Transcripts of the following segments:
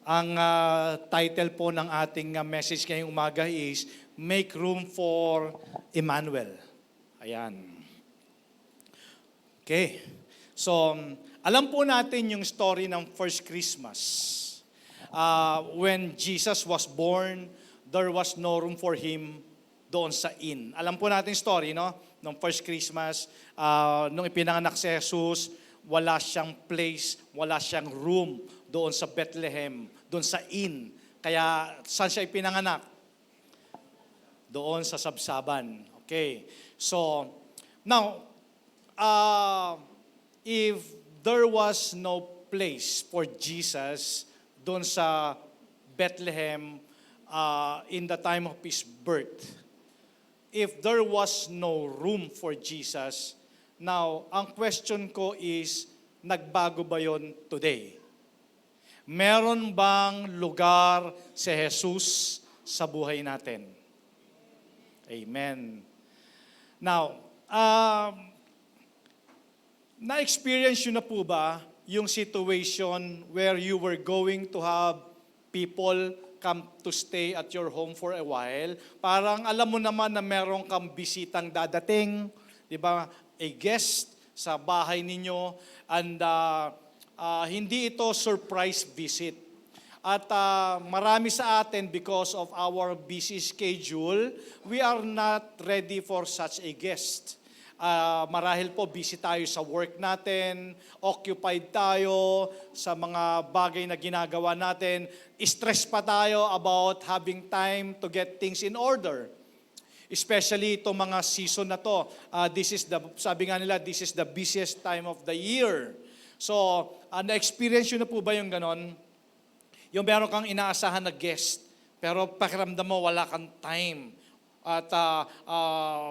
Ang title po ng ating message ngayong umaga is Make Room for Emmanuel. Ayan. Okay. So, alam po natin yung story ng first Christmas. When Jesus was born, there was no room for Him doon sa inn. Alam po natin yung story, no? Nung first Christmas, nung ipinanganak si Jesus, wala siyang place, wala siyang room doon sa Bethlehem, doon sa inn. Kaya saan siya ipinanganak? Doon sa Sabsaban. Okay. So, now, if there was no place for Jesus doon sa Bethlehem in the time of His birth, if there was no room for Jesus, now, ang question ko is, nagbago ba yon today? Meron bang lugar si Jesus sa buhay natin? Amen. Now, na-experience yun na po ba yung situation where you were going to have people come to stay at your home for a while? Parang alam mo naman na meron kang bisitang dadating, di ba? A guest sa bahay ninyo, and hindi ito surprise visit. At marami sa atin, because of our busy schedule, we are not ready for such a guest. Marahil po, busy tayo sa work natin, occupied tayo sa mga bagay na ginagawa natin, stress pa tayo about having time to get things in order. Especially itong mga season na to. Sabi nga nila, this is the busiest time of the year. So, na-experience yun na po ba yung ganon? Yung meron kang inaasahan na guest, pero pakiramdam mo wala kang time at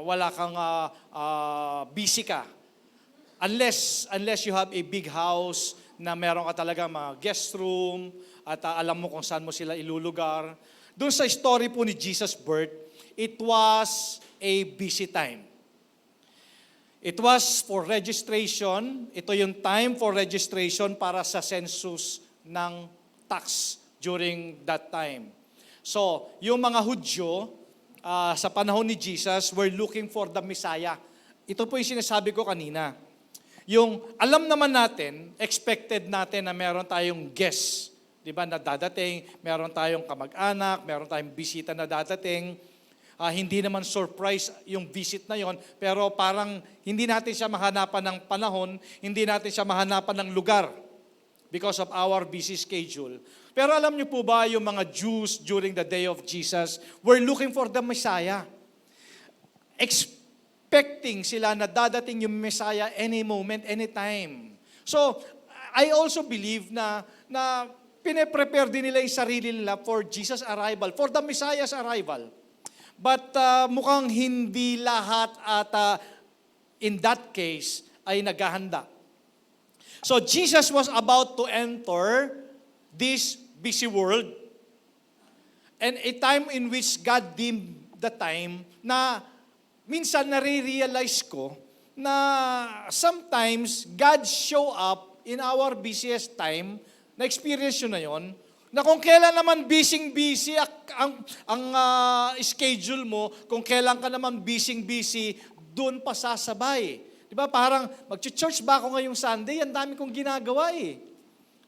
wala kang busy ka. Unless you have a big house na meron ka talaga mga guest room at alam mo kung saan mo sila ilulugar. Doon sa story po ni Jesus' birth, it was a busy time. It was for registration. Ito yung time for registration para sa census ng tax during that time. So, yung mga Hudyo, sa panahon ni Jesus, were looking for the Messiah. Ito po yung sinasabi ko kanina. Yung alam naman natin, expected natin na meron tayong guest, di ba, na dadating, meron tayong kamag-anak, meron tayong bisita na dadating. Hindi naman surprise yung visit na yon, pero parang hindi natin siya mahanapan ng panahon, hindi natin siya mahanapan ng lugar because of our busy schedule. Pero alam niyo po ba, yung mga Jews during the day of Jesus were looking for the Messiah. Expecting sila na dadating yung Messiah any moment, any time. So, I also believe na pine-prepare din nila yung sarili nila for Jesus' arrival, for the Messiah's arrival. But mukhang hindi lahat at in that case ay naghahanda. So Jesus was about to enter this busy world, and a time in which God deemed the time na minsan nare-realize ko na sometimes God show up in our busiest time, na-experience yun na yun, na kung kailan naman busy ang schedule mo, kung kailan ka naman busy, doon pa sasabay. Diba? Parang, mag-church ba ako ngayong Sunday? Ang dami kong ginagawa eh.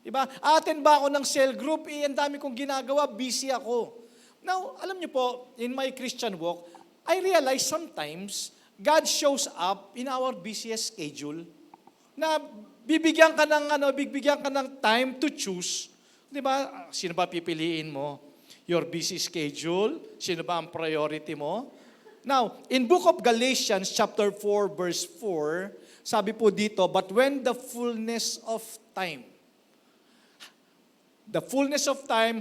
Diba? Attend ba ako ng cell group? Ang dami kong ginagawa, busy ako. Now, alam niyo po, in my Christian walk, I realize sometimes, God shows up in our busiest schedule, na bibigyan ka ng time to choose. Diba? Sino ba pipiliin mo? Your busy schedule? Sino ba ang priority mo? Now, in book of Galatians chapter 4 verse 4, sabi po dito, but when the fullness of time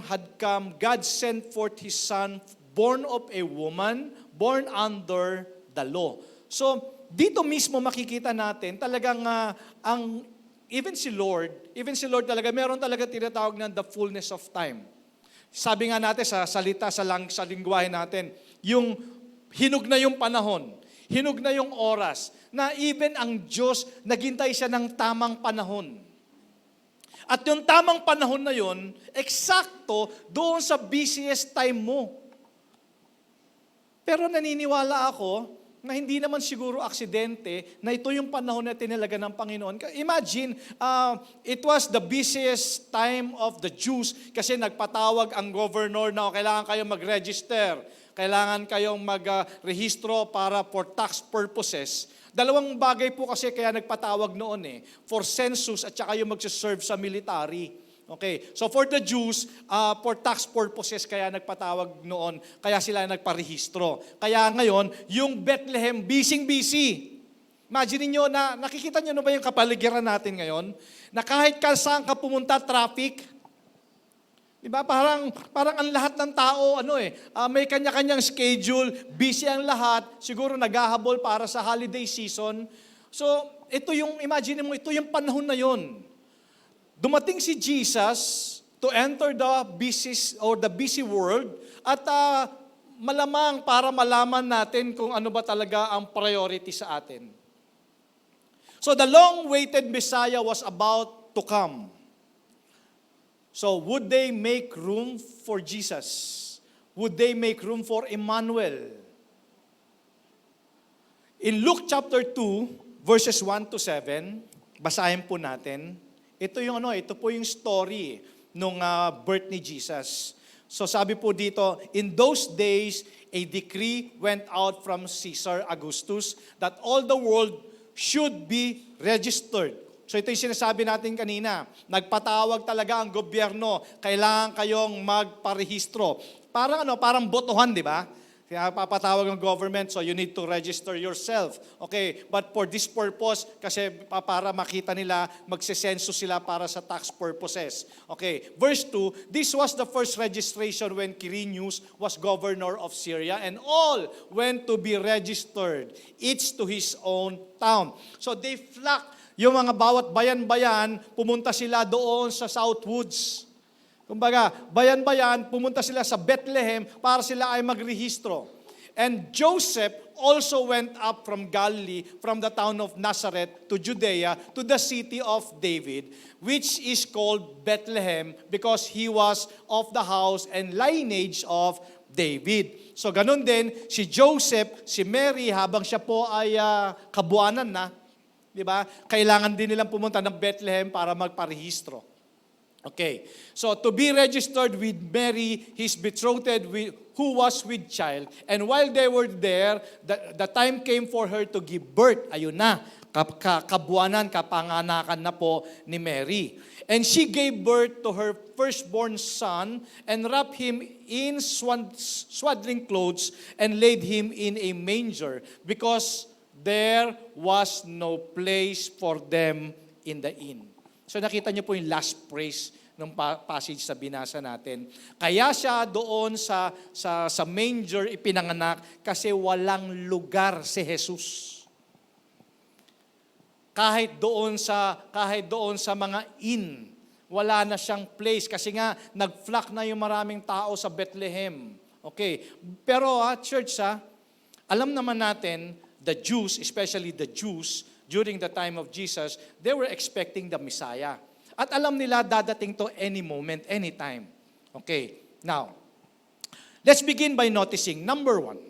had come, God sent forth His Son, born of a woman, born under the law. So, dito mismo makikita natin talagang even si Lord talaga, meron talaga tinatawag na the fullness of time. Sabi nga natin sa salita, sa lingwahe natin, yung hinog na yung panahon, hinog na yung oras, na even ang Diyos, naghintay siya ng tamang panahon. At yung tamang panahon na yon, eksakto doon sa busiest time mo. Pero naniniwala ako na hindi naman siguro aksidente na ito yung panahon na tinalaga ng Panginoon. Imagine, it was the busiest time of the Jews kasi nagpatawag ang governor na kailangan kayong mag-register, kailangan kayong mag-rehistro para for tax purposes. Dalawang bagay po kasi kaya nagpatawag noon for census at saka yung magsiserve sa military. Okay, so for the Jews, for tax purposes kaya nagpatawag noon, kaya sila nagparehistro. Kaya ngayon, yung Bethlehem, busy. Imagine niyo na, nakikita niyo na ba yung kapaligiran natin ngayon? Na kahit saan ka pumunta, traffic. Diba? Parang ang lahat ng tao, may kanya-kanyang schedule, busy ang lahat, siguro naghahabol para sa holiday season. So, imagine mo, ito yung panahon na yon. Dumating si Jesus to enter the busy world at malamang para malaman natin kung ano ba talaga ang priority sa atin. So the long-awaited Messiah was about to come. So would they make room for Jesus? Would they make room for Emmanuel? In Luke chapter 2, verses 1 to 7, basahin po natin. Ito po yung story nung birth ni Jesus. So sabi po dito, in those days, a decree went out from Caesar Augustus that all the world should be registered. So ito yung sinasabi natin kanina. Nagpatawag talaga ang gobyerno, kailangan kayong magparehistro. Parang botohan, di ba? Kaya papatawag ng government, so you need to register yourself. Okay, but for this purpose, kasi para makita nila, magsisenso sila para sa tax purposes. Okay, verse 2, this was the first registration when Quirinius was governor of Syria, and all went to be registered, each to his own town. So they flocked, yung mga bawat bayan-bayan, pumunta sila doon sa Southwoods. Kumbaga, bayan-bayan, pumunta sila sa Bethlehem para sila ay magrehistro. And Joseph also went up from Galilee, from the town of Nazareth to Judea, to the city of David, which is called Bethlehem, because he was of the house and lineage of David. So ganun din, si Joseph, si Mary, habang siya po ay kabuanan na, di ba? Kailangan din nilang pumunta ng Bethlehem para magparehistro. Okay, so to be registered with Mary, his betrothed, who was with child, and while they were there, the time came for her to give birth. Ayun na, kabuanan, kapanganakan na po ni Mary. And she gave birth to her firstborn son, and wrapped him in swaddling clothes, and laid him in a manger, because there was no place for them in the inn. So nakita niyo po yung last phrase ng passage sa binasa natin. Kaya siya doon sa manger ipinanganak kasi walang lugar si Jesus. Kahit doon sa mga inn, wala na siyang place kasi nga nag-flock na yung maraming tao sa Bethlehem. Okay. Pero church, alam naman natin, the Jews, especially the Jews, during the time of Jesus, they were expecting the Messiah. At alam nila dadating to any moment, any time. Okay, now, let's begin by noticing, number one,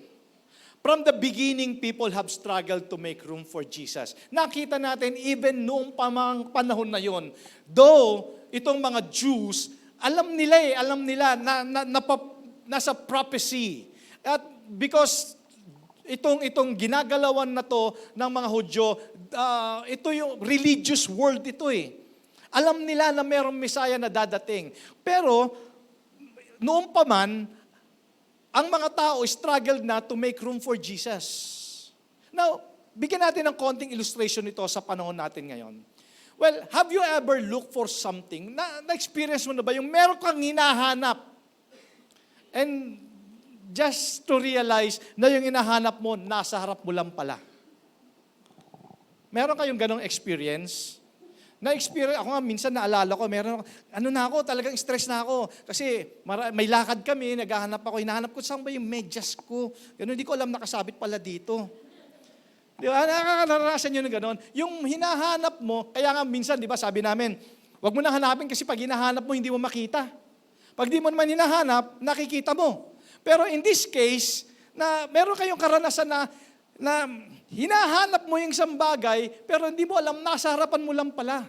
from the beginning, people have struggled to make room for Jesus. Nakita natin, even noong panahon na yon, though itong mga Jews, alam nila na nasa prophecy. At because itong ginagalawan na to ng mga Hudyo, ito yung religious world ito Alam nila na mayroong Messiah na dadating. Pero, noon pa man, ang mga tao struggled na to make room for Jesus. Now, bigyan natin ng konting illustration nito sa panahon natin ngayon. Well, have you ever looked for something? Na-experience mo na ba yung meron kang hinahanap? And just to realize na yung hinahanap mo, nasa harap mo lang pala. Meron kayong ganong experience? Na-experience, ako nga minsan naalala ko, talagang stress na ako. Kasi may lakad kami, hinahanap ko, saan ba yung medyas ko? Ganun, hindi ko alam nakasabit pala dito. Di ba? Nakakarasan nyo ng ganon. Yung hinahanap mo, kaya nga minsan, di ba, sabi namin, Huwag mo na hanapin kasi pag hinahanap mo, hindi mo makita. Pag di mo naman hinahanap, nakikita mo. Pero in this case, na meron kayong karanasan na hinahanap mo yung isang bagay, pero hindi mo alam, nasa harapan mo lang pala.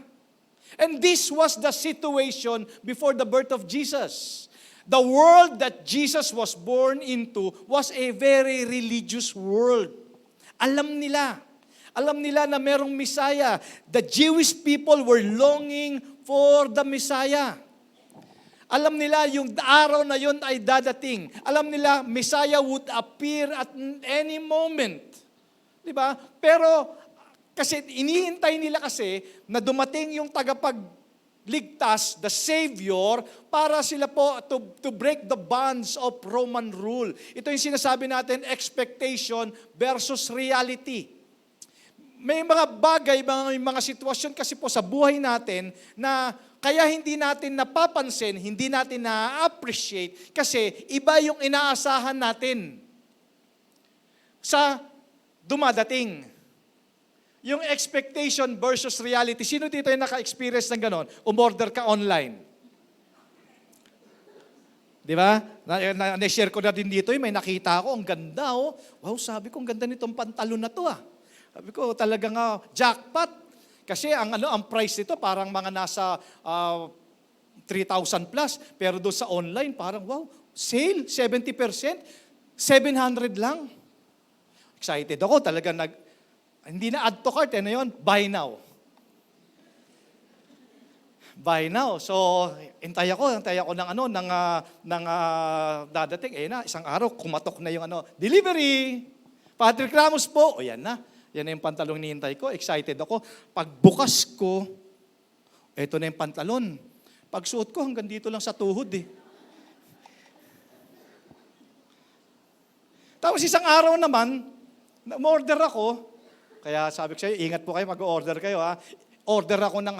And this was the situation before the birth of Jesus. The world that Jesus was born into was a very religious world. Alam nila na merong Messiah. The Jewish people were longing for the Messiah. Alam nila yung araw na yun ay dadating. Alam nila Messiah would appear at any moment. Diba? Pero kasi inihintay nila kasi na dumating yung tagapagligtas, the Savior, para sila po to break the bonds of Roman rule. Ito yung sinasabi natin, expectation versus reality. May mga bagay, mga sitwasyon kasi po sa buhay natin na kaya hindi natin napapansin, hindi natin na-appreciate kasi iba yung inaasahan natin sa dumadating. Yung expectation versus reality. Sino dito yung naka-experience ng ganon? Umorder ka online. Di ba? Na-share ko na din dito, may nakita ako, ang ganda oh. Wow, sabi ko, ang ganda nitong pantalon na to ah. Sabi ko, talagang jackpot. Kasi ang price nito parang mga nasa 3,000 plus. Pero doon sa online, parang wow, sale, 70%, 700 lang. Excited ako, talagang hindi na add to cart, ano yun? Buy now. Buy now. So, hintay ako ng dadating. Na, isang araw, kumatok na yung delivery. Patrick Ramos po. O yan na. Yan na yung pantalong hinihintay ko. Excited ako. Pagbukas ko, eto na yung pantalon. Pagsuot ko, hanggang dito lang sa tuhod eh. Tapos isang araw naman, na-order ako. Kaya sabi ko sa'yo, ingat po kayo, mag-order kayo ha. Order ako ng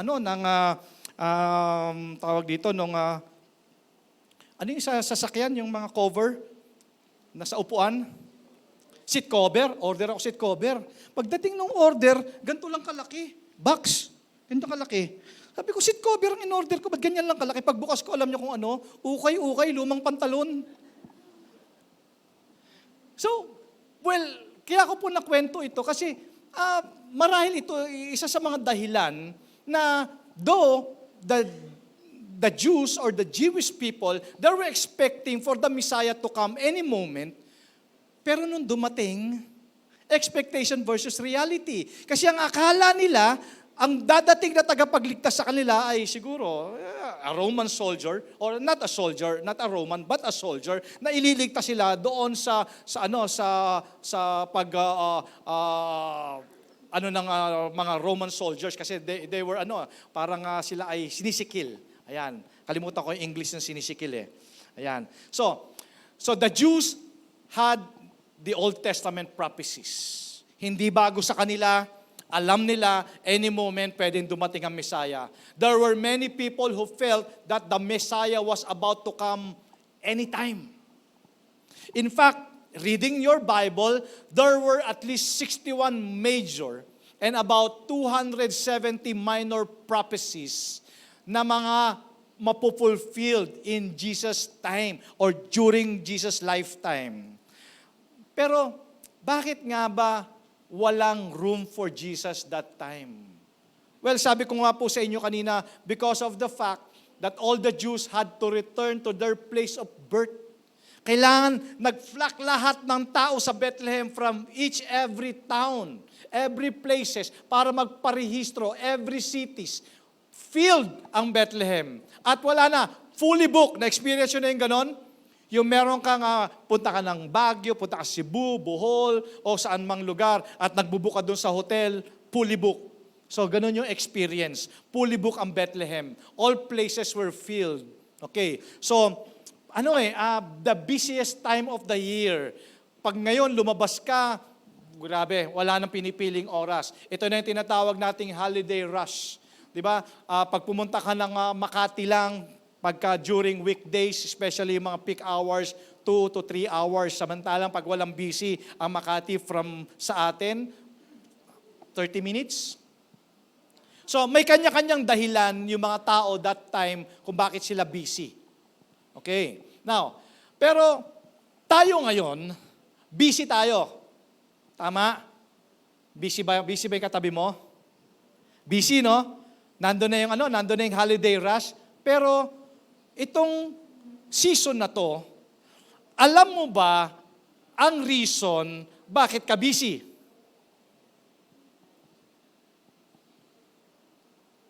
tawag dito, ano yung sasakyan, yung mga cover, nasa upuan? Seat cover, order ako seat cover. Pagdating ng order, ganito lang kalaki. Box, ganito kalaki. Sabi ko, seat cover ang in-order ko, ba't ganyan lang kalaki? Pagbukas ko, alam niyo kung ano, ukay-ukay, lumang pantalon. So, well, kaya ako po nakwento ito kasi marahil ito isa sa mga dahilan na though the Jews or the Jewish people, they were expecting for the Messiah to come any moment, pero nung dumating, expectation versus reality. Kasi ang akala nila, ang dadating na tagapagligtas sa kanila ay siguro a Roman soldier or not a soldier, not a Roman but a soldier na ililigtas sila doon sa mga Roman soldiers kasi they were parang sila ay sinisikil. Ayan, kalimutan ko yung English ng sinisikil eh. Ayan. So the Jews had the Old Testament prophecies. Hindi bago sa kanila. Alam nila, any moment pwedeng dumating ang Messiah. There were many people who felt that the Messiah was about to come anytime. In fact, reading your Bible, there were at least 61 major and about 270 minor prophecies na mga mapupulfilled in Jesus' time or during Jesus' lifetime. Pero, bakit nga ba walang room for Jesus that time? Well, sabi ko nga po sa inyo kanina, because of the fact that all the Jews had to return to their place of birth. Kailangan nag-flock lahat ng tao sa Bethlehem from every town, every places, para magparehistro, every cities. Filled ang Bethlehem. At wala na, fully booked. Na-experience yun na yung ganon? Yung meron kang, punta ka ng Baguio, punta ka Cebu, Bohol, o saan mang lugar, at nagbubuka doon sa hotel, fully booked. So, ganun yung experience. Fully booked ang Bethlehem. All places were filled. Okay. So, the busiest time of the year. Pag ngayon, lumabas ka, grabe, wala nang pinipiling oras. Ito na yung tinatawag nating holiday rush. Diba? Pag pumunta ka ng Makati lang, pagka during weekdays, especially yung mga peak hours, 2 to 3 hours. Samantalang pag walang busy ang Makati from sa atin, 30 minutes. So may kanya-kanyang dahilan yung mga tao that time kung bakit sila busy. Okay. Now, pero tayo ngayon, busy tayo. Tama? Busy ba yung katabi mo? Busy, no? Nandun na yung holiday rush. Pero itong season na to, alam mo ba ang reason bakit ka busy?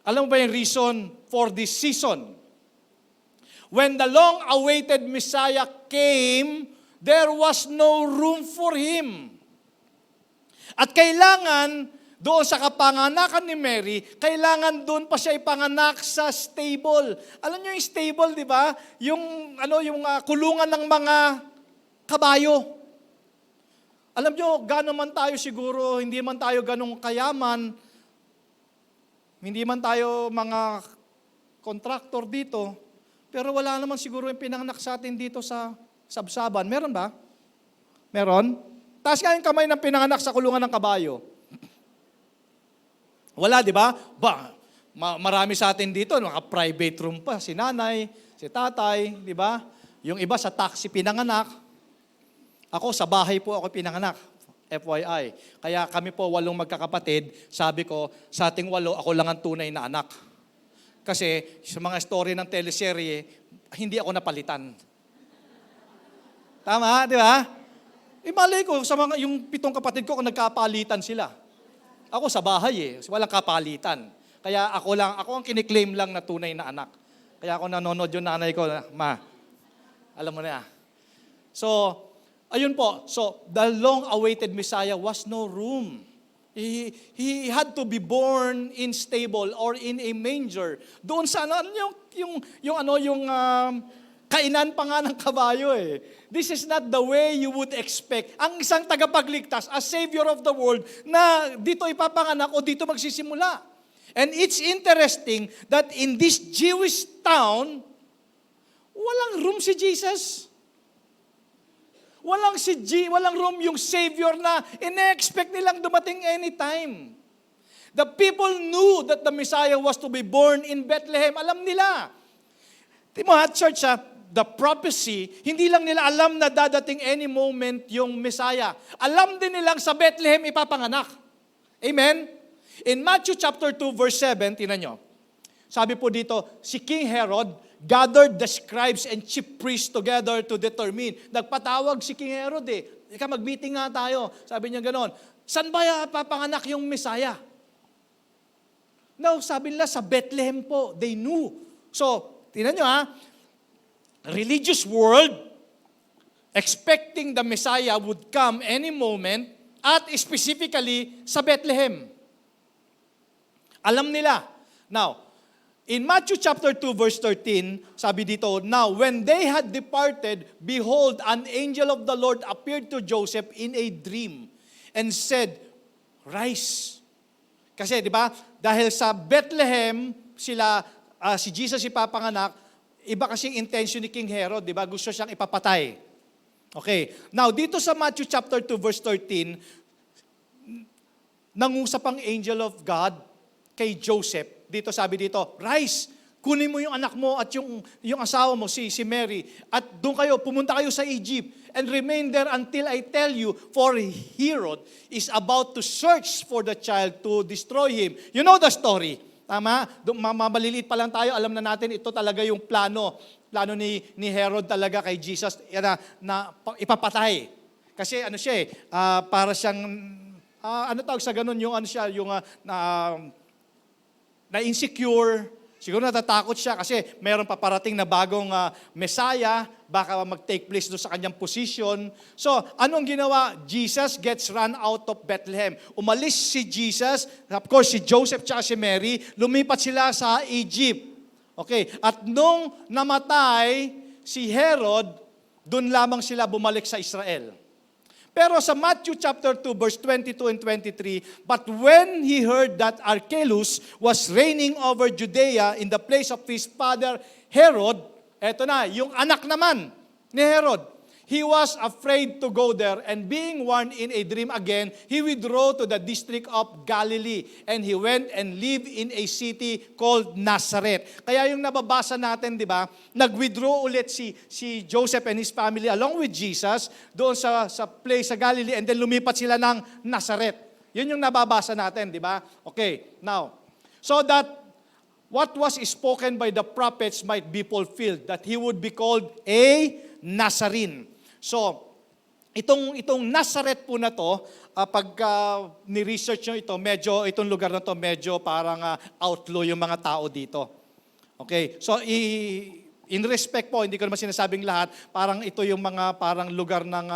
Alam mo ba yung reason for this season? When the long-awaited Messiah came, there was no room for Him. At kailangan, doon sa kapanganakan ni Mary, kailangan doon pa siya ipanganak sa stable. Alam niyo yung stable, di ba? Yung kulungan ng mga kabayo. Alam niyo, gano'n man tayo siguro, hindi man tayo ganong kayaman, hindi man tayo mga contractor dito, pero wala naman siguro yung pinanganak sa atin dito sa Sabsaban. Meron ba? Meron? Taas nga yung kamay ng pinanganak sa kulungan ng kabayo. Wala, di ba? Marami sa atin dito, naka-private room pa, si nanay, si tatay, di ba? Yung iba sa taxi pinanganak. Ako, sa bahay po ako pinanganak. FYI. Kaya kami po 8 magkakapatid, sabi ko, sa ating 8, ako lang ang tunay na anak. Kasi sa mga story ng teleserye, hindi ako napalitan. Tama, di ba? Malay ko, yung 7 kapatid ko, kung nagkapalitan sila. Ako sa bahay walang kapalitan. Kaya ako ang kiniklaim lang na tunay na anak. Kaya ako nanonood yung nanay ko, ma, alam mo na. So, ayun po, so the long-awaited Messiah was no room. He had to be born in stable or in a manger. Doon sa kainan pa nga ng kabayo This is not the way you would expect. Ang isang tagapagligtas, a Savior of the world, na dito ipapanganak o dito magsisimula. And it's interesting that in this Jewish town, walang room si Jesus. Walang room yung Savior na ine-expect nilang dumating anytime. The people knew that the Messiah was to be born in Bethlehem. Alam nila. Church, the prophecy, hindi lang nila alam na dadating any moment yung Messiah. Alam din nilang sa Bethlehem ipapanganak. Amen? In Matthew chapter 2, verse 7, tinan nyo. Sabi po dito, si King Herod gathered the scribes and chief priests together to determine. Nagpatawag si King Herod Ika, mag-meeting nga tayo. Sabi niya ganon. Saan ba papanganak yung Messiah? No, sabi nila sa Bethlehem po. They knew. So, tinan nyo religious world, expecting the Messiah would come any moment at specifically sa Bethlehem. Alam nila. Now, in Matthew chapter 2 verse 13, sabi dito, now when they had departed, behold, an angel of the Lord appeared to Joseph in a dream and said, rise. Kasi, di ba, dahil sa Bethlehem, si Jesus ipapanganak, iba kasing intention ni King Herod, di ba? Gusto siyang ipapatay. Okay. Now, dito sa Matthew chapter 2 verse 13, nangusap ang angel of God kay Joseph. Dito sabi dito, rise, kunin mo yung anak mo at yung asawa mo, si Mary, at doon pumunta kayo sa Egypt, and remain there until I tell you, for Herod is about to search for the child to destroy him. You know the story. Tama? Maliliit pa lang tayo, alam na natin, ito talaga yung plano ni Herod talaga kay Jesus na ipapatay. Kasi para siyang, tawag sa ganun, na insecure, siguro natatakot siya kasi mayroon paparating na bagong Messiah, baka mag-take place doon sa kanyang position. So, anong ginawa? Jesus gets run out of Bethlehem. Umalis si Jesus, of course, si Joseph tsaka si Mary, lumipat sila sa Egypt. Okay, at nung namatay si Herod, doon lamang sila bumalik sa Israel. Pero sa Matthew chapter 2, verse 22 and 23, but when he heard that Archelaus was reigning over Judea in the place of his father Herod, eto na, yung anak naman ni Herod, He was afraid to go there, and being warned in a dream again, he withdrew to the district of Galilee, and he went and lived in a city called Nazareth. Kaya yung nababasa natin, di ba, nag-withdraw ulit si Joseph and his family along with Jesus doon sa place sa Galilee, and then lumipat sila ng Nazareth. Yun yung nababasa natin, di ba? Okay, now, so that what was spoken by the prophets might be fulfilled, that he would be called a Nazarene. So, itong Nazareth po na to, pagka ni-research nyo ito, itong lugar na to, medyo parang outlaw yung mga tao dito. Okay, so in respect po, hindi ko naman sinasabing lahat, parang ito yung mga parang lugar ng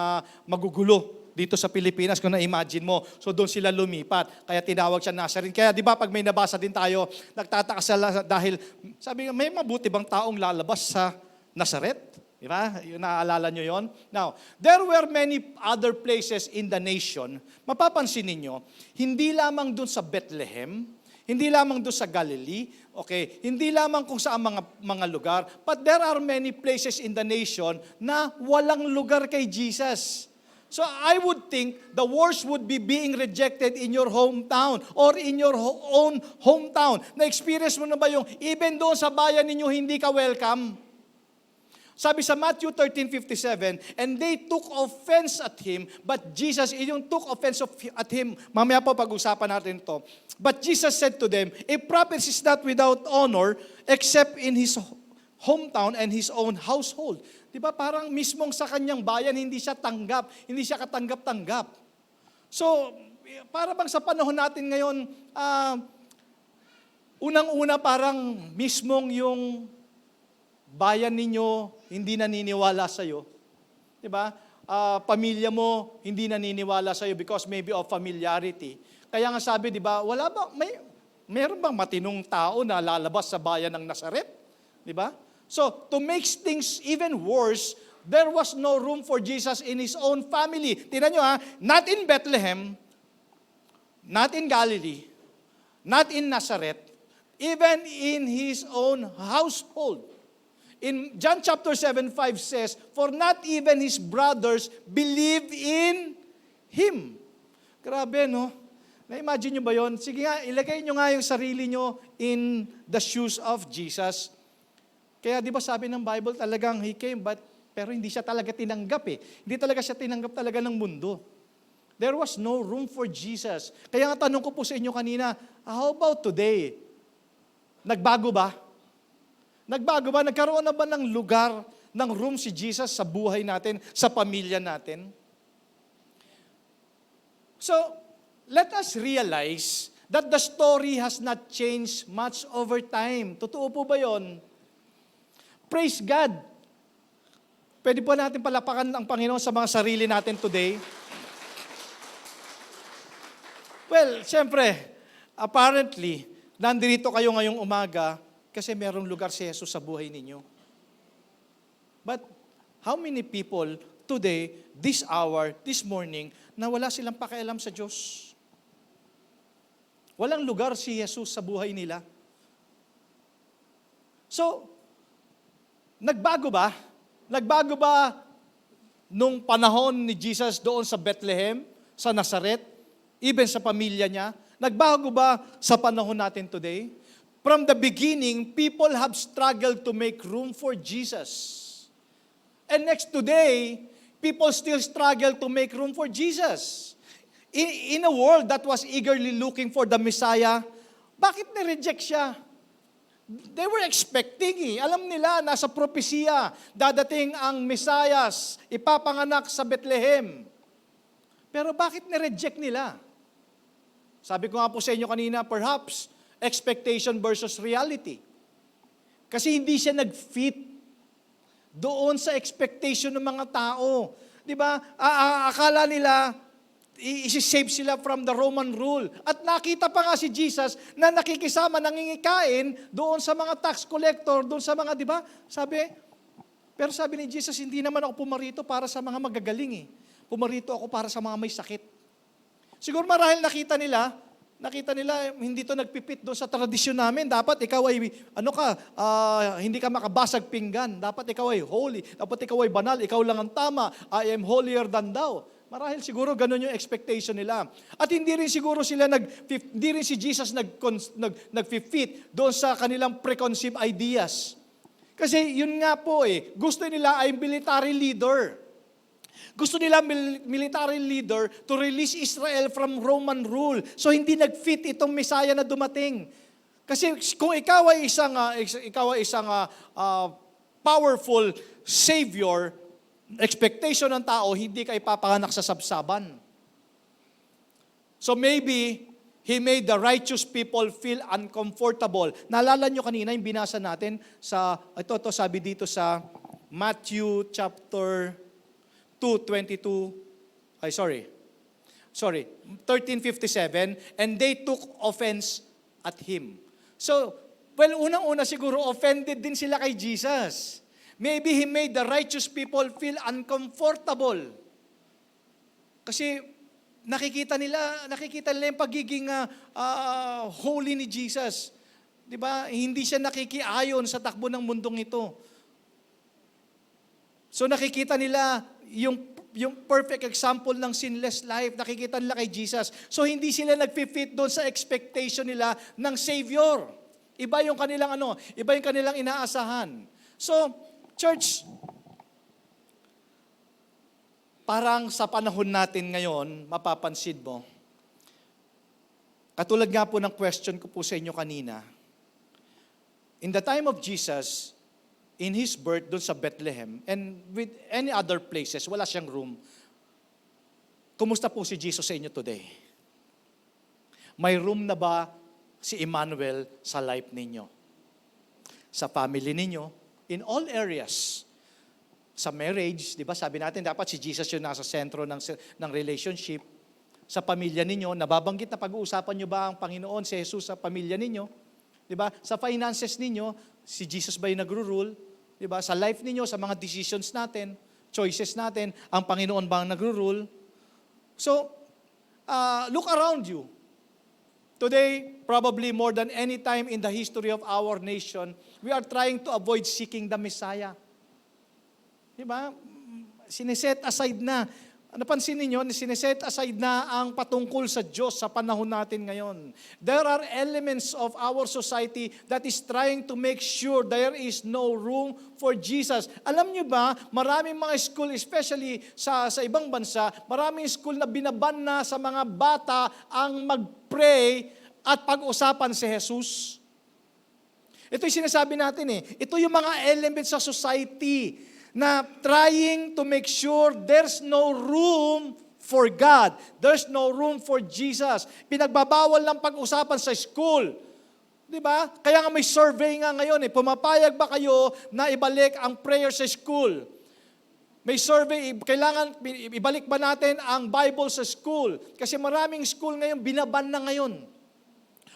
magugulo dito sa Pilipinas, kung na-imagine mo. So doon sila lumipat, kaya tinawag siya Nazarene. Kaya di ba pag may nabasa din tayo, nagtataka sila dahil, sabi nga, may mabuti bang taong lalabas sa Nazareth? Di ba? Yung naaalala nyo yon? Now, there were many other places in the nation. Mapapansin ninyo, hindi lamang dun sa Bethlehem, hindi lamang dun sa Galilee, okay, hindi lamang kung saan mga lugar, but there are many places in the nation na walang lugar kay Jesus. So I would think the worst would be being rejected in your hometown or in your own hometown. Na-experience mo na ba yung even doon sa bayan ninyo hindi ka welcome? Sabi sa Matthew 13:57, and they took offense at him, but Jesus, yung took offense at him, mamaya po pag-usapan natin ito. But Jesus said to them, a prophet is not without honor except in his hometown and his own household. Di ba parang mismong sa kanyang bayan, hindi siya katanggap-tanggap. So, para bang sa panahon natin ngayon, unang-una parang mismong yung bayan ninyo hindi naniniwala sa iyo. 'Di ba? Pamilya mo hindi naniniwala sa iyo because maybe of familiarity. Kaya nga sabi, 'di ba, meron bang matinong tao na lalabas sa bayan ng Nazareth? 'Di ba? So, to make things even worse, there was no room for Jesus in his own family. Tingnan niyo not in Bethlehem, not in Galilee, not in Nazareth, even in his own household. In John chapter 7:5 says, for not even his brothers believed in him. Grabe, no? Na-imagine nyo ba yon? Sige nga, ilagay nyo nga yung sarili nyo in the shoes of Jesus. Kaya di ba sabi ng Bible talagang he came, pero hindi siya talaga tinanggap eh. Hindi talaga siya tinanggap talaga ng mundo. There was no room for Jesus. Kaya nga tanong ko po sa inyo kanina, how about today? Nagbago ba? Nagkaroon na ba ng lugar, ng room si Jesus sa buhay natin, sa pamilya natin? So, let us realize that the story has not changed much over time. Totoo po ba yon? Praise God. Pwede po natin palapakan ang Panginoon sa mga sarili natin today. Well, siyempre, apparently, nandito kayo ngayong umaga, kasi merong lugar si Jesus sa buhay ninyo. But how many people today, this hour, this morning, na wala silang pakialam sa Diyos? Walang lugar si Jesus sa buhay nila. So, nagbago ba? Nagbago ba nung panahon ni Jesus doon sa Bethlehem, sa Nazareth, even sa pamilya niya? Nagbago ba sa panahon natin today? From the beginning, people have struggled to make room for Jesus. And next today, people still struggle to make room for Jesus. In a world that was eagerly looking for the Messiah, bakit ni-reject siya? They were expecting Alam nila, nasa propesya, dadating ang Messiah, ipapanganak sa Bethlehem. Pero bakit ni-reject nila? Sabi ko nga po sa inyo kanina, perhaps, expectation versus reality. Kasi hindi siya nag-fit doon sa expectation ng mga tao. Di ba? Akala nila, isi-save sila from the Roman rule. At nakita pa nga si Jesus na nakikisama, nangingikain doon sa mga tax collector, doon sa mga, di ba? Pero sabi ni Jesus, hindi naman ako pumarito para sa mga magagaling eh. Pumarito ako para sa mga may sakit. Siguro marahil nakita nila, Nakita nila, hindi to nagpipit doon sa tradisyon namin. Dapat ikaw ay, hindi ka makabasag pinggan. Dapat ikaw ay holy. Dapat ikaw ay banal. Ikaw lang ang tama. I am holier than thou. Marahil siguro ganun yung expectation nila. At hindi rin siguro sila hindi rin si Jesus nag-fit doon sa kanilang preconceived ideas. Kasi yun nga po gusto nila ay military leader. Gusto nila military leader to release Israel from Roman rule. So hindi nag-fit itong Messiah na dumating. Kasi kung ikaw ay isang powerful savior, expectation ng tao, hindi ka ipapanganak sa sabsaban. So maybe he made the righteous people feel uncomfortable. Naalala nyo kanina yung binasa natin ito sabi dito sa Matthew chapter 13:57, and they took offense at him. So, unang-una siguro, offended din sila kay Jesus. Maybe he made the righteous people feel uncomfortable. Kasi nakikita nila yung pagiging holy ni Jesus. 'Di ba? Hindi siya nakikiayon sa takbo ng mundong ito. So nakikita nila yung perfect example ng sinless life, nakikita nila kay Jesus. So hindi sila nagfi-fit doon sa expectation nila ng Savior. Iba yung kanilang inaasahan. So, church, parang sa panahon natin ngayon, mapapansin mo, katulad nga po ng question ko po sa inyo kanina, in the time of Jesus, in His birth doon sa Bethlehem, and with any other places, wala siyang room. Kumusta po si Jesus sa inyo today? May room na ba si Emmanuel sa life ninyo? Sa family ninyo? In all areas. Sa marriage, di ba sabi natin, dapat si Jesus yung nasa sentro ng relationship. Sa pamilya ninyo, nababanggit na pag-uusapan nyo ba ang Panginoon, si Jesus sa pamilya ninyo? Di ba? Sa finances ninyo, si Jesus ba yung nagro-rule? Diba? Sa life ninyo, sa mga decisions natin, choices natin, ang Panginoon ba ang nagro-rule? So, look around you. Today, probably more than any time in the history of our nation, we are trying to avoid seeking the Messiah. Diba? Sineset aside na. Napansin ninyo, sineset aside na ang patungkol sa Diyos sa panahon natin ngayon. There are elements of our society that is trying to make sure there is no room for Jesus. Alam nyo ba, maraming mga school, especially sa ibang bansa, maraming school na binaban na sa mga bata ang mag-pray at pag-usapan si Jesus. Ito yung sinasabi natin Ito yung mga elements sa society na trying to make sure there's no room for God. There's no room for Jesus. Pinagbabawal ng pag-usapan sa school. Di ba? Kaya nga may survey nga ngayon Pumapayag ba kayo na ibalik ang prayer sa school? May survey, kailangan ibalik ba natin ang Bible sa school? Kasi maraming school ngayon, binaban na ngayon.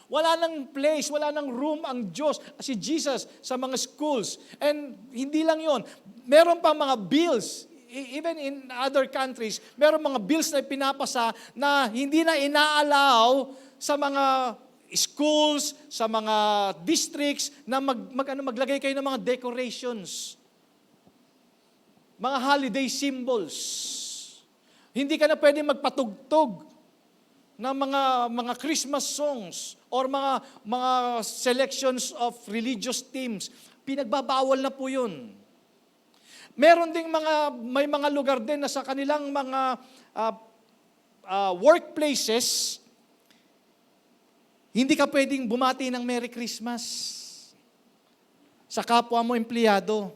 Wala nang place, wala nang room ang Diyos, si Jesus sa mga schools. And hindi lang yon, meron pa mga bills, even in other countries, meron mga bills na pinapasa na hindi na inaalaw sa mga schools, sa mga districts na maglagay kayo ng mga decorations. Mga holiday symbols. Hindi ka na pwede magpatugtog ng mga Christmas songs or mga selections of religious themes. Pinagbabawal na po yun. Meron ding may mga lugar din na sa kanilang mga workplaces, hindi ka pwedeng bumati ng Merry Christmas sa kapwa mo empleyado.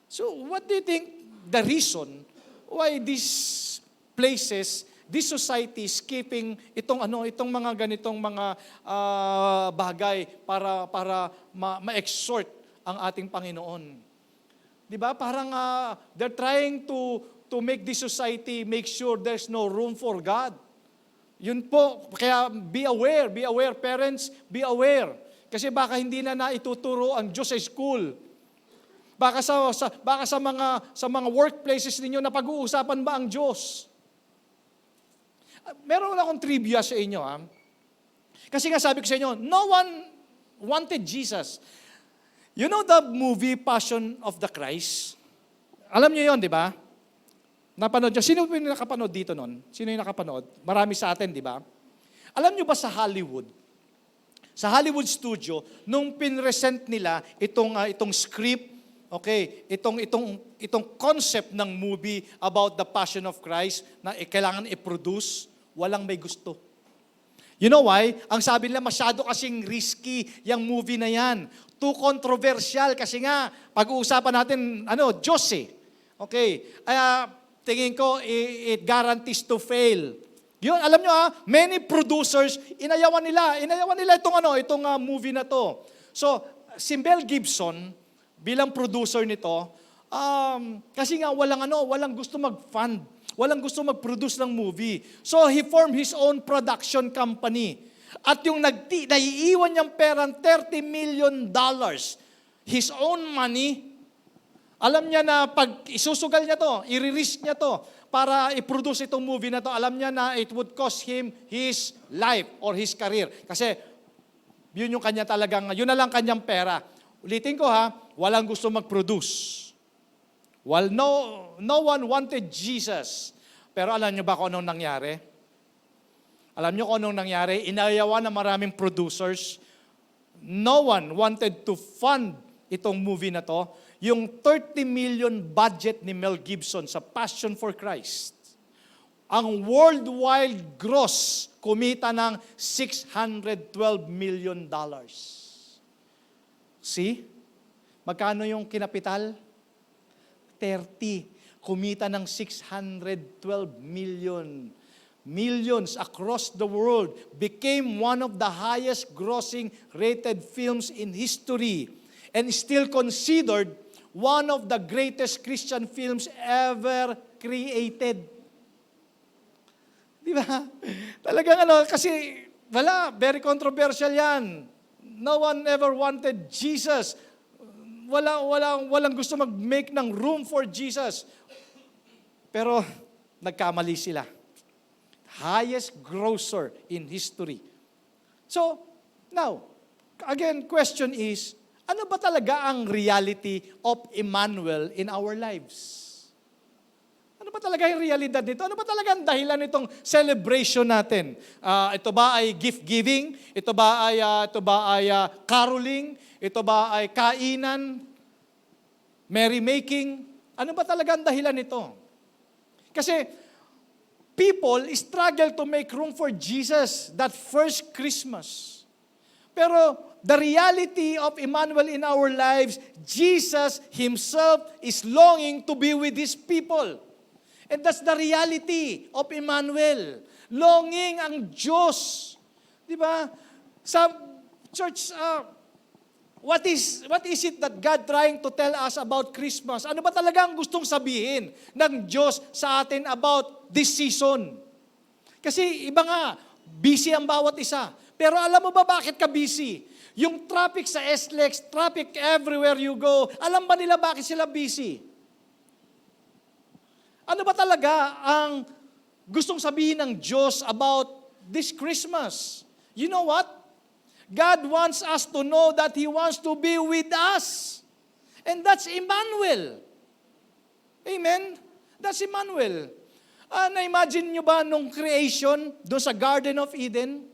So, what do you think the reason why these places, this society is keeping itong mga ganitong mga bagay para ma-exhort ang ating Panginoon? 'Di ba? Parang they're trying to make this society make sure there's no room for God. Yun po, kaya be aware parents, be aware. Kasi baka hindi na naituturo ang Diyos sa school. Baka sa mga workplaces ninyo na pag-uusapan ba ang Diyos? Meron akong trivia sa inyo. Kasi nga sabi ko sa inyo, no one wanted Jesus. You know the movie Passion of the Christ? Alam niyo yon, di ba? Napanood niyo. Sino yung nakapanood dito nun? Sino yung nakapanood? Marami sa atin, di ba? Alam niyo ba sa Hollywood studio, nung pinresent nila itong script, okay, itong concept ng movie about the Passion of Christ na kailangan i-produce, walang may gusto. You know why? Ang sabi nila, masyado kasing risky yung movie na yan. Too controversial kasi nga, pag-uusapan natin, Diyos eh. Okay, tingin ko, it guarantees to fail. Yun, alam nyo many producers, inayawan nila itong movie na to. So, si Mel Gibson, bilang producer nito, kasi nga walang gusto mag-fund, walang gusto mag-produce ng movie. So, he formed his own production company. At yung naiiwan niyang perang $30 million, his own money, alam niya na pag isusugal niya to, i-risk niya to, para i-produce itong movie na to, alam niya na it would cost him his life or his career. Kasi yun na lang kanyang pera. Ulitin ko walang gusto mag-produce. Well, no one wanted Jesus. Pero alam niyo ba kung anong nangyari? Alam niyo kung anong nangyari? Inayawan ng maraming producers. No one wanted to fund itong movie na to. Yung 30 million budget ni Mel Gibson sa Passion for Christ, ang worldwide gross kumita ng $612 million. See? Magkano yung kinapital? 30. Kumita ng 612 million. Millions across the world, became one of the highest grossing rated films in history and still considered one of the greatest Christian films ever created. Di ba? Talagang kasi very controversial yan. No one ever wanted Jesus. Walang gusto mag-make ng room for Jesus. Pero nagkamali sila. Highest grosser in history. So, now, again, question is, ano ba talaga ang reality of Emmanuel in our lives? Ano ba talaga yung realidad nito? Ano ba talaga ang dahilan nitong celebration natin? Ito ba ay gift-giving? Ito ba ay caroling? Ito ba ay kainan? Merrymaking? Ano ba talaga ang dahilan nito? Kasi people struggle to make room for Jesus that first Christmas. Pero the reality of Emmanuel in our lives, Jesus Himself is longing to be with His people. And that's the reality of Emmanuel. Longing ang Diyos. Di ba? Sa church, what is it that God trying to tell us about Christmas? Ano ba talaga ang gustong sabihin ng Diyos sa atin about this season? Kasi iba nga, busy ang bawat isa. Pero alam mo ba bakit ka busy? Yung traffic sa SLEX, traffic everywhere you go, alam ba nila bakit sila busy? Ano ba talaga ang gustong sabihin ng Diyos about this Christmas? You know what? God wants us to know that He wants to be with us. And that's Emmanuel. Amen? That's Emmanuel. Na-imagine nyo ba nung creation, doon sa Garden of Eden,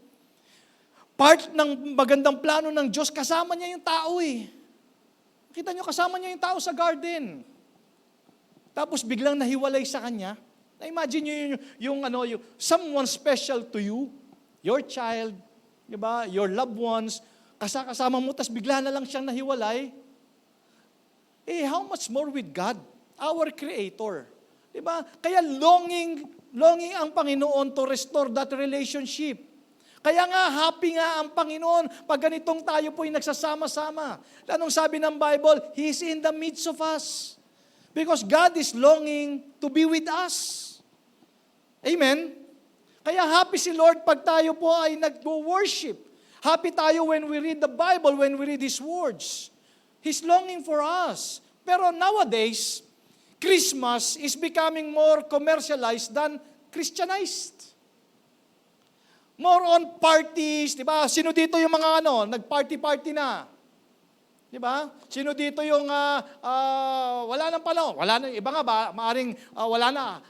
part ng magandang plano ng Diyos, kasama niya yung tao eh. Kita nyo, kasama niya yung tao sa garden. Tapos biglang nahiwalay sa kanya. Na-imagine nyo yung someone special to you, your child, diba? Your loved ones, kasama mo, tas bigla na lang siyang nahiwalay. How much more with God, our Creator? Diba? Kaya longing ang Panginoon to restore that relationship. Kaya nga, happy nga ang Panginoon pag ganitong tayo po'y nagsasama-sama. Anong sabi ng Bible? He is in the midst of us. Because God is longing to be with us. Amen? Kaya happy si Lord pag tayo po ay nag-worship. Happy tayo when we read the Bible, when we read His words. He's longing for us. Pero nowadays, Christmas is becoming more commercialized than Christianized. More on parties, di ba? Sino dito yung mga nag-party-party na? Di ba? Sino dito yung wala nang panahon? Wala na, iba nga ba, maaring wala na,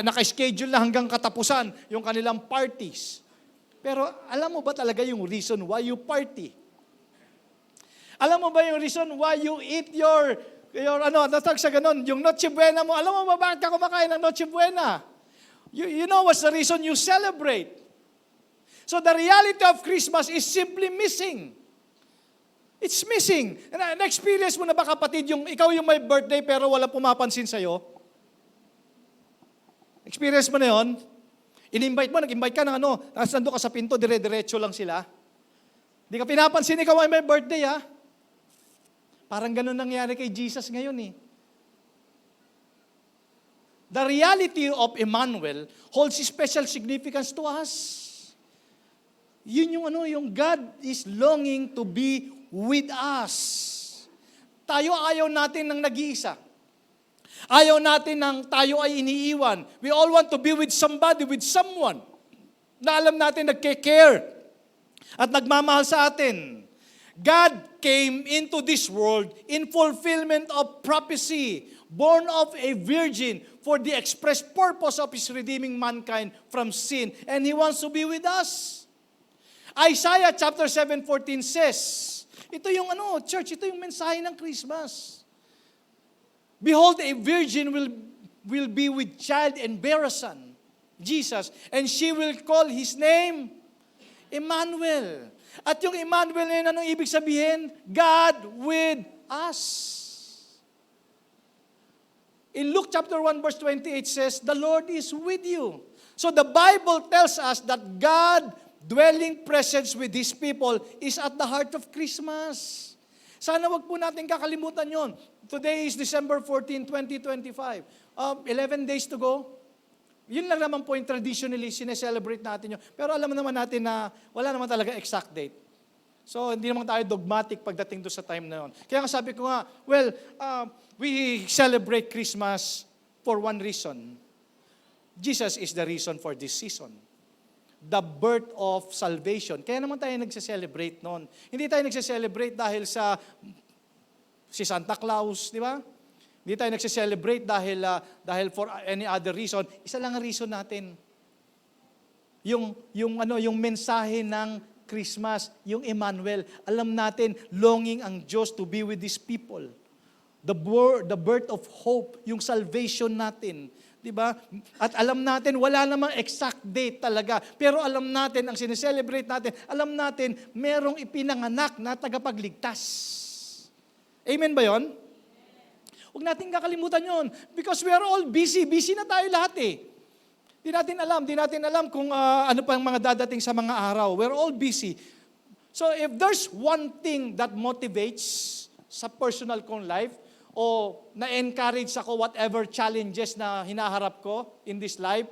naka-schedule na hanggang katapusan yung kanilang parties. Pero alam mo ba talaga yung reason why you party? Alam mo ba yung reason why you eat your natag sa ganun, yung Noche Buena mo? Alam mo ba bakit ka kumakain ng Noche Buena? You know what's the reason you celebrate? So the reality of Christmas is simply missing. It's missing. Na-experience mo na ba, kapatid, yung ikaw yung may birthday pero wala pumapansin sa'yo? Experience mo na yun? Nag-invite ka ng nandun ka sa pinto, dire-diretso lang sila. Hindi ka pinapansin, ikaw ay may birthday, ha? Parang ganun nangyari kay Jesus ngayon, eh. The reality of Emmanuel holds special significance to us. Yun yung God is longing to be with us. Tayo ayaw natin ng nag-iisa. Ayaw natin ng tayo ay iniiwan. We all want to be with somebody, with someone na alam natin nagke-care at nagmamahal sa atin. God came into this world in fulfillment of prophecy, born of a virgin for the express purpose of His redeeming mankind from sin. And He wants to be with us. Isaiah chapter 7:14 says, ito yung church, ito yung mensahe ng Christmas. Behold, a virgin will be with child and bear a son, Jesus, and she will call His name Emmanuel. At yung Emmanuel na yun, anong ibig sabihin? God with us. In Luke chapter 1 verse 28 says, the Lord is with you. So the Bible tells us that God dwelling presence with His people is at the heart of Christmas. Sana wag po natin kakalimutan yon. Today is December 14, 2025. 11 days to go. Yun lang naman po yung traditionally sineselebrate natin yun. Pero alam naman natin na wala naman talaga exact date. So hindi naman tayo dogmatic pagdating doon sa time na yun. Kaya nga sabi ko nga, we celebrate Christmas for one reason. Jesus is the reason for this season. The birth of salvation. Kaya naman tayo nagse-celebrate noon. Hindi tayo nagse-celebrate dahil si Santa Claus, di ba? Hindi tayo nagse-celebrate dahil for any other reason. Isa lang ang reason natin. Yung mensahe ng Christmas, yung Emmanuel. Alam natin, longing ang Diyos to be with His people. The birth of hope, yung salvation natin. Diba? At alam natin, wala namang exact date talaga. Pero alam natin, ang sineselebrate natin, alam natin, merong ipinanganak na tagapagligtas. Amen ba yon? Huwag natin kakalimutan yon. Because we are all busy. Busy na tayo lahat eh. Di natin alam kung ano pa ang mga dadating sa mga araw. We're all busy. So if there's one thing that motivates sa personal kong life, o na-encourage ako whatever challenges na hinaharap ko in this life,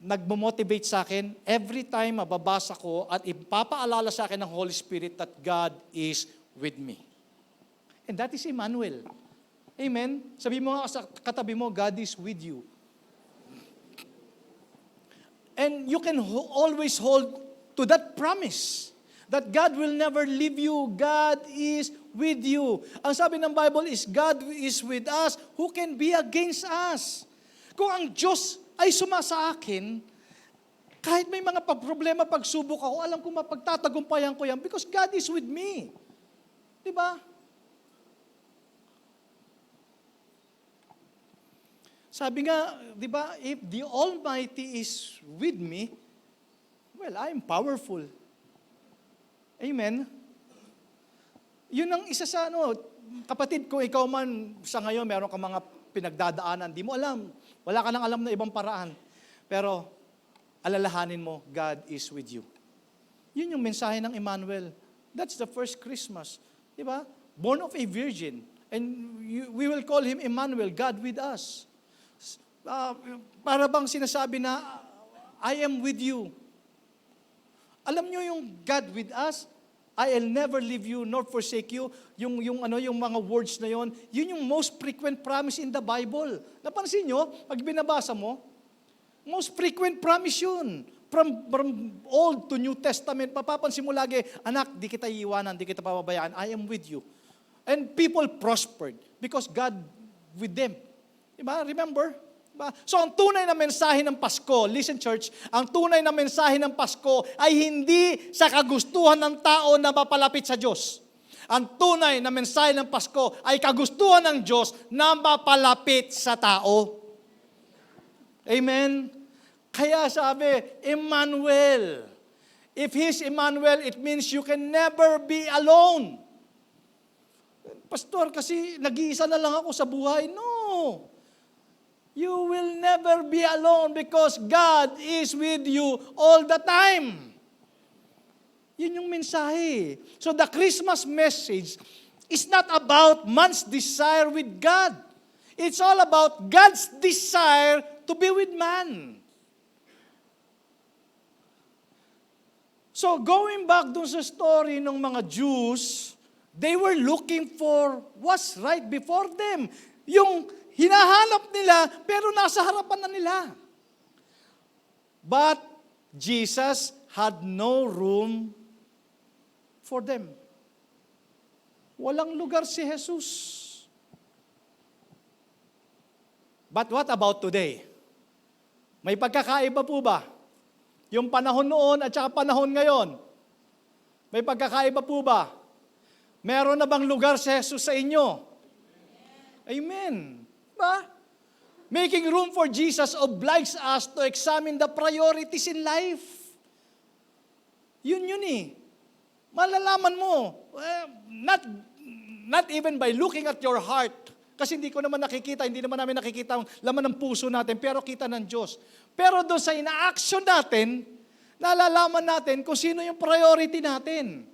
nagmo-motivate sa akin every time mababasa ko at ipapaalala sa akin ng Holy Spirit that God is with me. And that is Emmanuel. Amen? Sabi mo nga sa katabi mo, God is with you. And you can always hold to that promise that God will never leave you. God is with you. Ang sabi ng Bible is, God is with us. Who can be against us? Kung ang Diyos ay sumasa akin, kahit may mga problema, pagsubok ako, alam ko mapagtatagumpayan ko yan because God is with me. Diba? Sabi nga, diba, if the Almighty is with me, well, I am powerful. Amen? Yun ang isa sa kapatid, kung ikaw man sa ngayon, meron ka mga pinagdadaanan, di mo alam. Wala ka nang alam na ibang paraan. Pero, alalahanin mo, God is with you. Yun yung mensahe ng Emmanuel. That's the first Christmas. Di ba? Born of a virgin. And we will call Him Emmanuel, God with us. Para bang sinasabi na, I am with you. Alam nyo yung God with us, I'll never leave you nor forsake you. Yung mga words na yon, yun yung most frequent promise in the Bible. Napansin nyo, pag binabasa mo, most frequent promise yun. From Old to New Testament, mapapansin mo lagi, anak, di kita iiwanan, di kita pababayaan, I am with you. And people prospered because God with them. Diba? Remember? Diba? So ang tunay na mensahe ng Pasko, listen church, ang tunay na mensahe ng Pasko ay hindi sa kagustuhan ng tao na mapalapit sa Diyos. Ang tunay na mensahe ng Pasko ay kagustuhan ng Diyos na mapalapit sa tao. Amen? Kaya sabi, Emmanuel. If He's Emmanuel, it means you can never be alone. Pastor, kasi nag-iisa na lang ako sa buhay. No. You will never be alone because God is with you all the time. Yun yung mensahe. So the Christmas message is not about man's desire with God. It's all about God's desire to be with man. So going back dun sa story ng mga Jews, they were looking for what's right before them. Yung hinahanap nila, pero nasa harapan na nila. But Jesus had no room for them. Walang lugar si Jesus. But what about today? May pagkakaiba po ba? Yung panahon noon at saka panahon ngayon. May pagkakaiba po ba? Meron na bang lugar si Jesus sa inyo? Amen. Ba? Making room for Jesus obliges us to examine the priorities in life. Yun eh. Malalaman mo, not even by looking at your heart, kasi hindi ko naman nakikita, hindi naman namin nakikita ang laman ng puso natin, pero kita ng Diyos. Pero doon sa ina-action natin, nalalaman natin kung sino yung priority natin.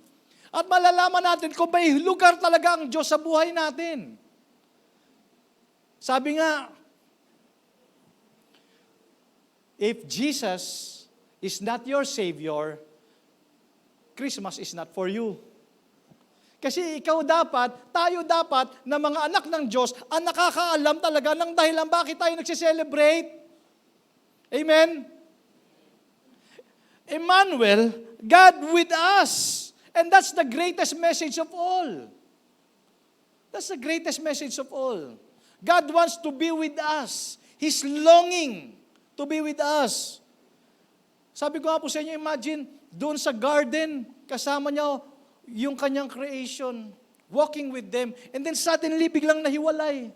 At malalaman natin kung may lugar talaga ang Diyos sa buhay natin. Sabi nga, if Jesus is not your Savior, Christmas is not for you. Kasi tayo dapat, na mga anak ng Diyos, ang nakakaalam talaga ng dahilan bakit tayo nagsiselebrate. Amen? Emmanuel, God with us. And that's the greatest message of all. That's the greatest message of all. God wants to be with us. He's longing to be with us. Sabi ko nga po sa inyo, imagine, doon sa garden, kasama niya yung kanyang creation, walking with them, and then suddenly, biglang nahiwalay.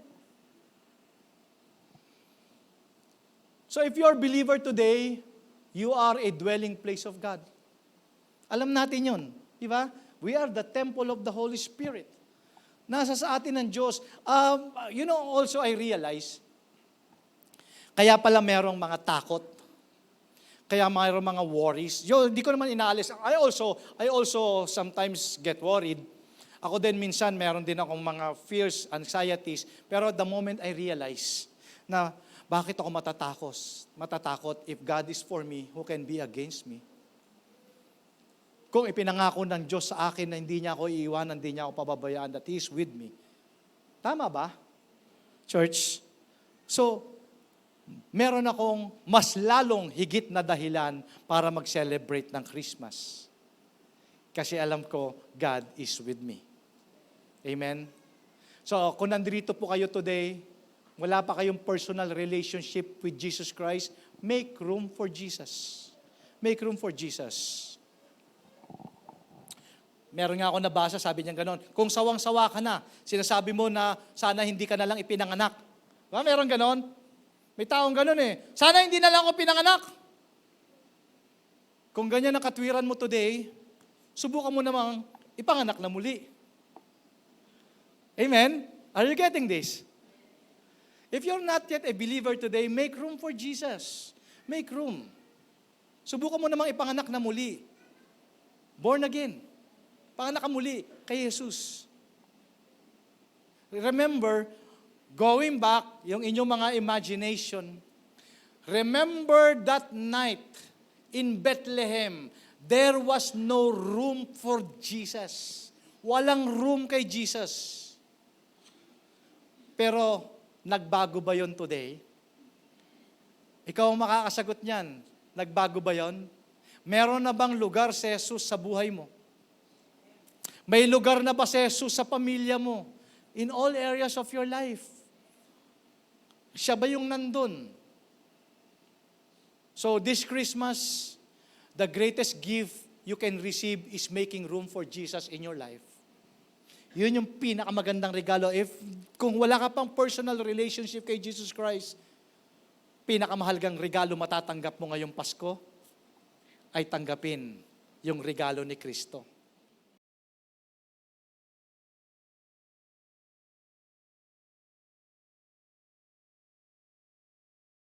So if you're a believer today, you are a dwelling place of God. Alam natin yun, di ba? We are the temple of the Holy Spirit. Nasa sa atin ng Diyos. Also I realize, kaya pala merong mga takot, kaya mayroong mga worries. Hindi ko naman inaalis. I also sometimes get worried. Ako din minsan, meron din akong mga fears, anxieties. Pero the moment I realize na bakit ako matatakot if God is for me, who can be against me? Kung ipinangako ng Diyos sa akin na hindi niya ako iiwanan, hindi niya ako pababayaan, that He is with me. Tama ba? Church? So, meron akong mas lalong higit na dahilan para mag-celebrate ng Christmas. Kasi alam ko, God is with me. Amen? So, kung nandito po kayo today, wala pa kayong personal relationship with Jesus Christ, make room for Jesus. Make room for Jesus. Meron nga ako nabasa, sabi niya gano'n, kung sawang-sawa ka na, sinasabi mo na sana hindi ka na lang ipinanganak. Diba? Meron gano'n? May taong gano'n eh. Sana hindi na lang ako pinanganak. Kung ganyan ang katwiran mo today, subukan mo namang ipanganak na muli. Amen? Are you getting this? If you're not yet a believer today, make room for Jesus. Make room. Subukan mo namang ipanganak na muli. Born again. Panganak ka muli kay Jesus. Remember, going back, yung inyong mga imagination, remember that night in Bethlehem, there was no room for Jesus. Walang room kay Jesus. Pero, nagbago ba yon today? Ikaw ang makakasagot niyan. Nagbago ba yon? Meron na bang lugar si Jesus sa buhay mo? May lugar na ba si Jesus sa pamilya mo? In all areas of your life. Siya ba yung nandun? So this Christmas, the greatest gift you can receive is making room for Jesus in your life. Yun yung pinakamagandang regalo. Kung wala ka pang personal relationship kay Jesus Christ, pinakamahalagang regalo matatanggap mo ngayong Pasko ay tanggapin yung regalo ni Kristo.